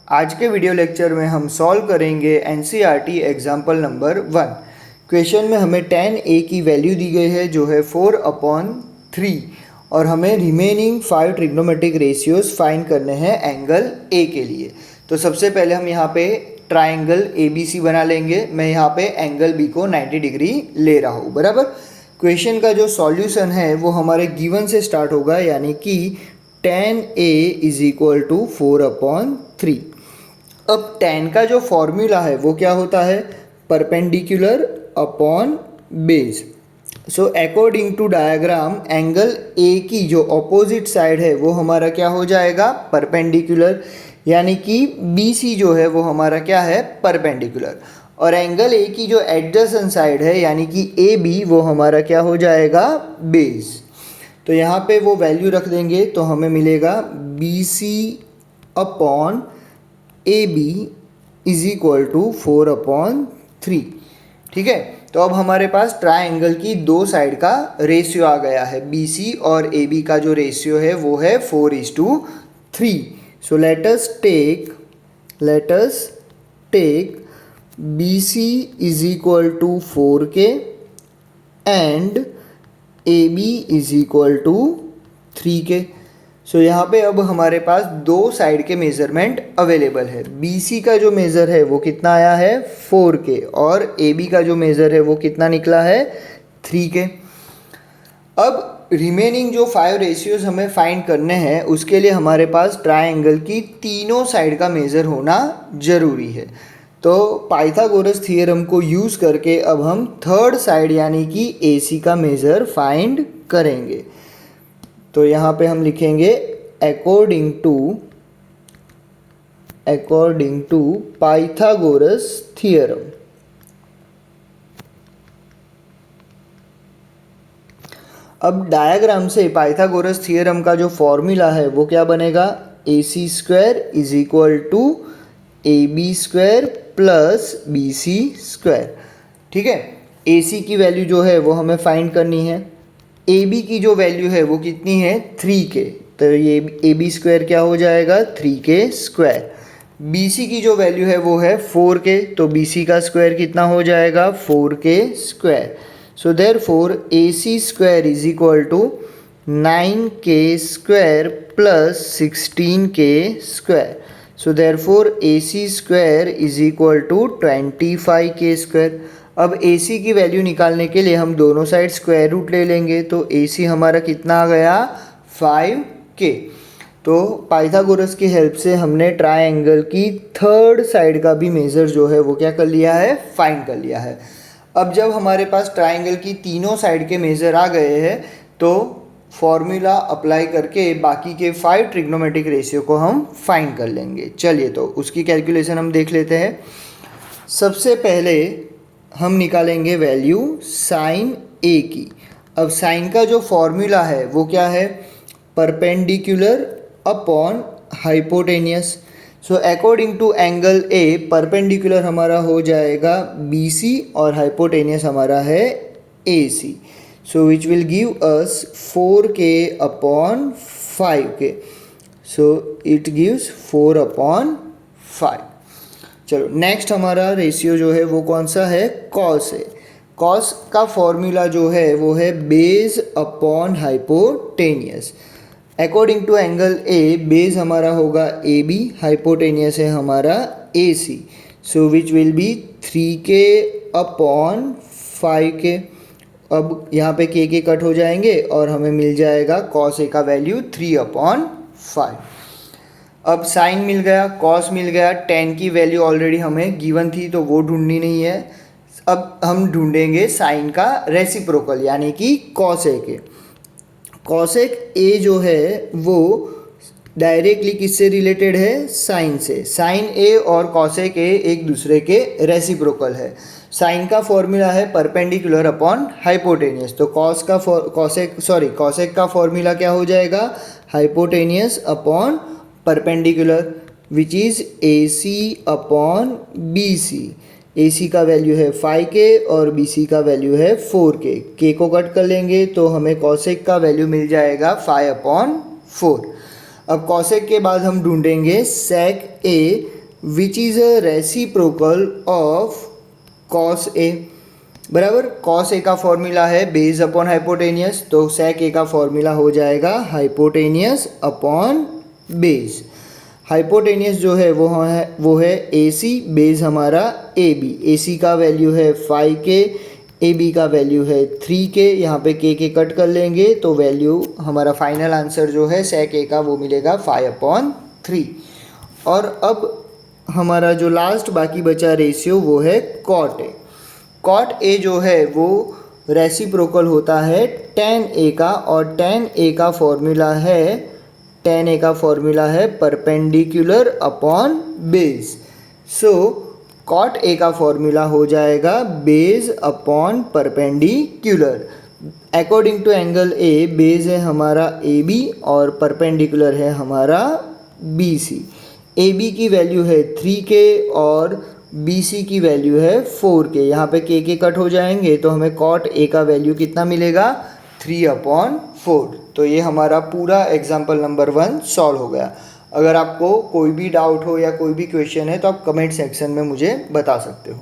आज के video lecture में हम सॉल्व करेंगे एनसीईआरटी एग्जाम्पल नंबर 1। क्वेश्चन में हमें tan a की वैल्यू दी गई है जो है 4/3 और हमें रिमेनिंग 5 ट्रिग्नोमेट्रिक रेशियोज फाइंड करने हैं एंगल a के लिए। तो सबसे पहले हम यहाँ पे ट्राइंगल ABC बना लेंगे। मैं यहाँ पे एंगल B को 90 डिग्री ले रहा हूँ, बराबर। क्वेश्चन का जो सॉल्यूशन है वो हमारे गिवन से स्टार्ट होगा, यानी कि tan a = 4/3। अब tan का जो फॉर्मूला है वो क्या होता है, perpendicular upon base. So according to diagram angle A की जो ऑपोजिट साइड है वो हमारा क्या हो जाएगा, परपेंडिकुलर, यानी कि BC जो है वो हमारा क्या है, परपेंडिकुलर। और एंगल A की जो एडजेसेंट साइड है यानी कि AB वो हमारा क्या हो जाएगा, बेस। तो यहाँ पे वो वैल्यू रख देंगे तो हमें मिलेगा BC अपॉन AB = 4/3। ठीक है, तो अब हमारे पास ट्राइंगल की दो साइड का रेशियो आ गया है। BC और AB का जो रेशियो है वो है 4:3। So let us take BC = 4K and AB = 3K। So यहाँ पे अब हमारे पास दो साइड के मेज़रमेंट अवेलेबल है। BC का जो मेज़र है वो कितना आया है, 4K, और AB का जो मेज़र है वो कितना निकला है, 3K। अब रिमेनिंग जो 5 रेशियोज हमें फाइंड करने हैं उसके लिए हमारे पास ट्राइंगल की तीनों साइड का मेज़र होना ज़रूरी है। तो पाइथागोरस थ्योरम को यूज़ करके अब हम थर्ड साइड यानी कि AC का मेज़र फाइंड करेंगे। तो यहाँ पे हम लिखेंगे अकॉर्डिंग टू पाइथागोरस थ्योरम। अब डायग्राम से पाइथागोरस थ्योरम का जो फॉर्मूला है वो क्या बनेगा, AC² = AB² + BC²। ठीक है, AC की वैल्यू जो है वो हमें फाइंड करनी है। AB की जो वैल्यू है वो कितनी है, 3K, तो ये AB² क्या हो जाएगा, 3K²। BC की जो वैल्यू है वो है 4K, तो BC का स्क्वायर कितना हो जाएगा, 4K²। So therefore AC² = 9K² + 16K²। So therefore AC² = 25K²। अब AC की वैल्यू निकालने के लिए हम दोनों साइड स्क्वायर रूट ले लेंगे, तो AC हमारा कितना आ गया, 5K। तो पाइथागोरस की हेल्प से हमने ट्राइंगल की थर्ड साइड का भी मेज़र जो है वो क्या कर लिया है, फाइंड कर लिया है। अब जब हमारे पास ट्राइंगल की तीनों साइड के मेज़र आ गए हैं तो फॉर्मूला अप्लाई करके बाकी के 5 ट्रिग्नोमेट्रिक रेशियो को हम फाइंड कर लेंगे। चलिए तो उसकी कैलकुलेशन हम देख लेते हैं। सबसे पहले हम निकालेंगे वैल्यू साइन A की। अब साइन का जो फॉर्मूला है वो क्या है, perpendicular upon hypotenuse. So according to angle A perpendicular हमारा हो जाएगा BC और हाइपोटेनियस हमारा है AC। So which will give us 4K/5K। So it gives 4/5। चलो नेक्स्ट हमारा रेशियो जो है वो कौन सा है, कॉस है। कॉस का फॉर्मूला जो है वो है base upon hypotenuse. According to angle A base हमारा होगा AB, हाइपोटेनियस है हमारा AC। So which will be 3K/5K। अब यहाँ पे K कट हो जाएंगे और हमें मिल जाएगा कॉस A का वैल्यू 3/5। अब साइन मिल गया, कॉस मिल गया, tan की वैल्यू ऑलरेडी हमें गिवन थी तो वो ढूंढनी नहीं है। अब हम ढूंढेंगे साइन का रेसिप्रोकल यानी कि cosec A। cosec A जो है वो डायरेक्टली किससे रिलेटेड है, साइन से। साइन A और cosec A एक दूसरे के रेसिप्रोकल है। साइन का फॉर्मूला है परपेंडिकुलर अपॉन हाइपोटेनियस, तो cosec का फॉर्मूला क्या हो जाएगा, hypotenuse upon perpendicular, which is AC/BC। AC का वैल्यू है 5K और BC का वैल्यू है 4K। K को कट कर लेंगे तो हमें cosec का वैल्यू मिल जाएगा 5/4। अब cosec के बाद हम ढूंढेंगे sec A। Which is a reciprocal of cos A. बराबर, कॉस ए का फॉर्मूला है बेस अपॉन हाइपोटेनियस, तो सेक ए का फॉर्मूला हो जाएगा हाइपोटेनियस अपॉन बेस। हाइपोटेनियस जो है वो है ए सी, बेस हमारा ए बी। ए सी का वैल्यू है 5K, ए बी का वैल्यू है 3K। यहाँ पे के कट कर लेंगे तो वैल्यू हमारा फाइनल आंसर जो है सेक ए का वो मिलेगा 5/3। और अब हमारा जो लास्ट बाकी बचा रेशियो वो है कॉट ए। कॉट ए जो है वो रेसिप्रोकल होता है tan ए का, और tan ए का फॉर्मूला है perpendicular upon base. So cot A का फॉर्मूला हो जाएगा base upon perpendicular. According to angle A, base है हमारा ए बी और परपेंडिकुलर है हमारा बी सी। ए बी की वैल्यू है 3K और बी सी की वैल्यू है 4K। यहाँ पे के कट हो जाएंगे तो हमें कॉट ए का वैल्यू कितना मिलेगा 3/4। तो ये हमारा पूरा एग्जाम्पल नंबर 1 सॉल्व हो गया। अगर आपको कोई भी डाउट हो या कोई भी क्वेश्चन है तो आप कमेंट सेक्शन में मुझे बता सकते हो।